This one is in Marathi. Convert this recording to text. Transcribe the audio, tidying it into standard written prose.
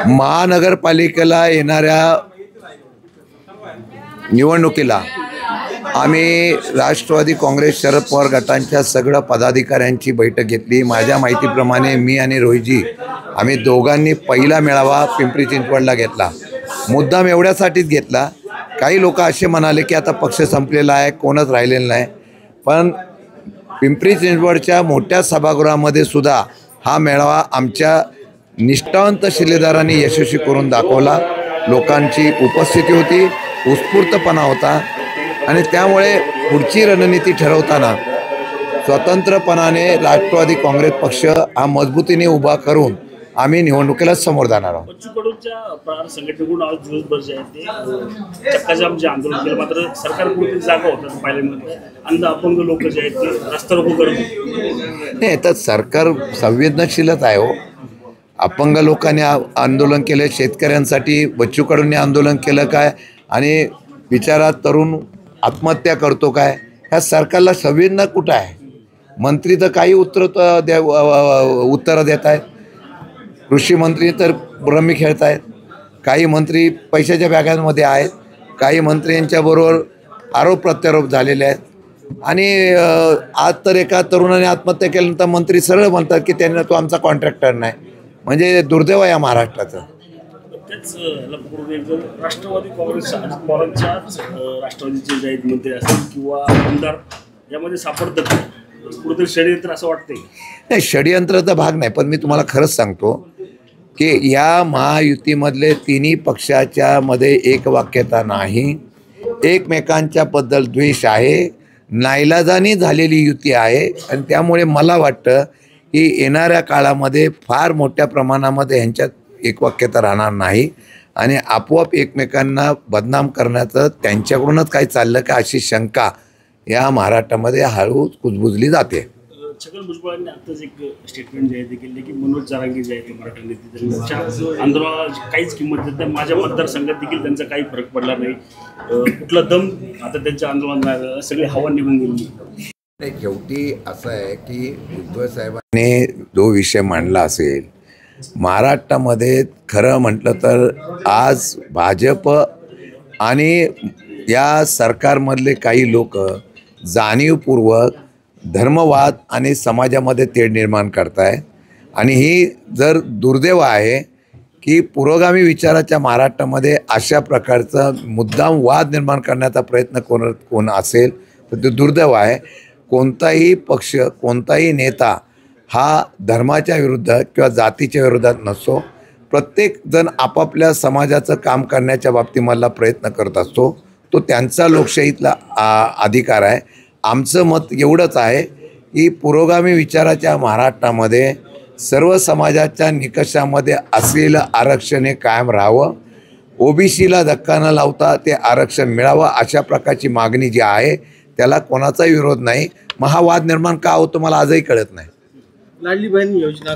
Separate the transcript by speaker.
Speaker 1: महानगरपालिकेला येणाऱ्या निवडणुकीला आम्ही राष्ट्रवादी काँग्रेस शरद पवार गटांच्या सगळ्या पदाधिकाऱ्यांची बैठक घेतली। माझ्या माहितीप्रमाणे मी आणि रोहितजी आम्ही दोघांनी पहिला मेळावा पिंपरी चिंचवडला घेतला। मुद्दाम एवढ्यासाठीच घेतला, काही लोक असे म्हणाले की आता पक्ष संपलेला आहे, कोणच राहिलेलं नाही, पण पिंपरी चिंचवडच्या मोठ्या सभागृहामध्ये सुद्धा हा मेळावा आमच्या निष्ठावंत शिलेदारांनी यशस्वी करून दाखवला। लोकांची उपस्थिती होती, उत्स्फूर्तपणा होता आणि त्यामुळे पुढची रणनीती ठरवताना स्वतंत्रपणाने राष्ट्रवादी काँग्रेस पक्ष हा मजबूतीने उभा करून आम्ही निवडणुकीला समोर जाणार आहोत।
Speaker 2: बच्चू कडूंच्या प्राण संघटनेकडून आज दिवसभर जे आहे ते चक्काजाम जे आंदोलन केलं, मात्र सरकारकडून जागा होतात पाहिल्यामध्ये अंध अपंग लोक जे आहेत ते रस्ता रोको करत
Speaker 1: नाही, तर सरकार संवेदनशीलच आहे हो। अपंग लोकांनी आंदोलन केलं, शेतकऱ्यांसाठी बच्चू कडूंनी आंदोलन केलं काय, आणि बिचारा तरुण आत्महत्या करतो काय, ह्या सरकारला संवेदना कुठं आहे? मंत्री तर काही उत्तरं देत आहेत, कृषी मंत्री तर ब्रह्मी खेळत आहेत, काही मंत्री पैशाच्या बॅगांमध्ये आहेत, काही मंत्र्यांच्याबरोबर आरोप प्रत्यारोप झालेले आहेत। आणि आज तर एका तरुणाने आत्महत्या केल्यानंतर मंत्री सरळ म्हणतात की त्यांना तो आमचा कॉन्ट्रॅक्टर नाही, म्हणजे दुर्दैव आहे या महाराष्ट्राचं।
Speaker 2: तेच राष्ट्रवादी काँग्रेस पवारांच्या राष्ट्रवादीचे जे आहेत मंत्री असतील किंवा आमदार यामध्ये सापडतात कुठेतरी षडयंत्र असं वाटतंय?
Speaker 1: नाही, षडयंत्राचा भाग नाही, पण मी तुम्हाला खरंच सांगतो की या महायुतीमधले तिन्ही पक्षाच्या मध्ये एकवाक्यता नाही, एकमेकांच्याबद्दल द्वेष आहे, नाईलाजाने झालेली युती आहे। आणि त्यामुळे मला वाटतं की येणाऱ्या काळामध्ये फार मोठ्या प्रमाणामध्ये ह्यांच्यात एकवाक्यता राहणार नाही आणि आपोआप एकमेकांना बदनाम करण्याचं त्यांच्याकडूनच काही चाललं का अशी शंका या महाराष्ट्रामध्ये हळूच कुजबुजली जाते।
Speaker 2: छगन भुजबळांनी आताच एक स्टेटमेंट जे आहे ते केले की मनोज जरांगे जे आहे ते मराठा नेते त्यांच्या आंदोलनाला काहीच किंमत देत नाही, माझ्या मतदारसंघात देखील त्यांचा काही फरक पडला नाही, कुठला दम आता त्यांच्या आंदोलनात सगळी हवा निघून गेली।
Speaker 1: नाही, शेवटी असं आहे की भुजबळ साहेबांनी जो विषय मांडला असेल महाराष्ट्रामध्ये, खरं म्हटलं तर आज भाजप आणि या सरकारमधले काही लोक जाणीवपूर्वक धर्मवाद आणि समाजामध्ये तेढ निर्माण करताय। आणि ही जर दुर्दैव आहे की पुरोगामी विचाराच्या महाराष्ट्रामध्ये अशा प्रकारचा मुद्दाम वाद निर्माण करण्याचा प्रयत्न कोण असेल तर ते दुर्दैव आहे। कोणताही पक्ष, कोणताही नेता हा धर्माच्या विरुद्ध किंवा जातीच्या विरोधात नसतो, प्रत्येकजण आपापल्या समाजाचं काम करण्याच्या बाबतीमधला प्रयत्न करत असतो, तो त्यांचा लोकशाहीतला अधिकार आहे। आमचं मत एवढंच आहे की पुरोगामी विचाराच्या महाराष्ट्रामध्ये सर्व समाजाच्या निकषामध्ये असलेलं आरक्षण हे कायम राहावं, ओबीसीला धक्का न लावता ते आरक्षण मिळावं अशा प्रकारची मागणी जी आहे त्याला कोणाचाही विरोध नाही। मग हा वाद निर्माण का होतो मला आजही कळत नाही।
Speaker 3: लाडली बहीण योजना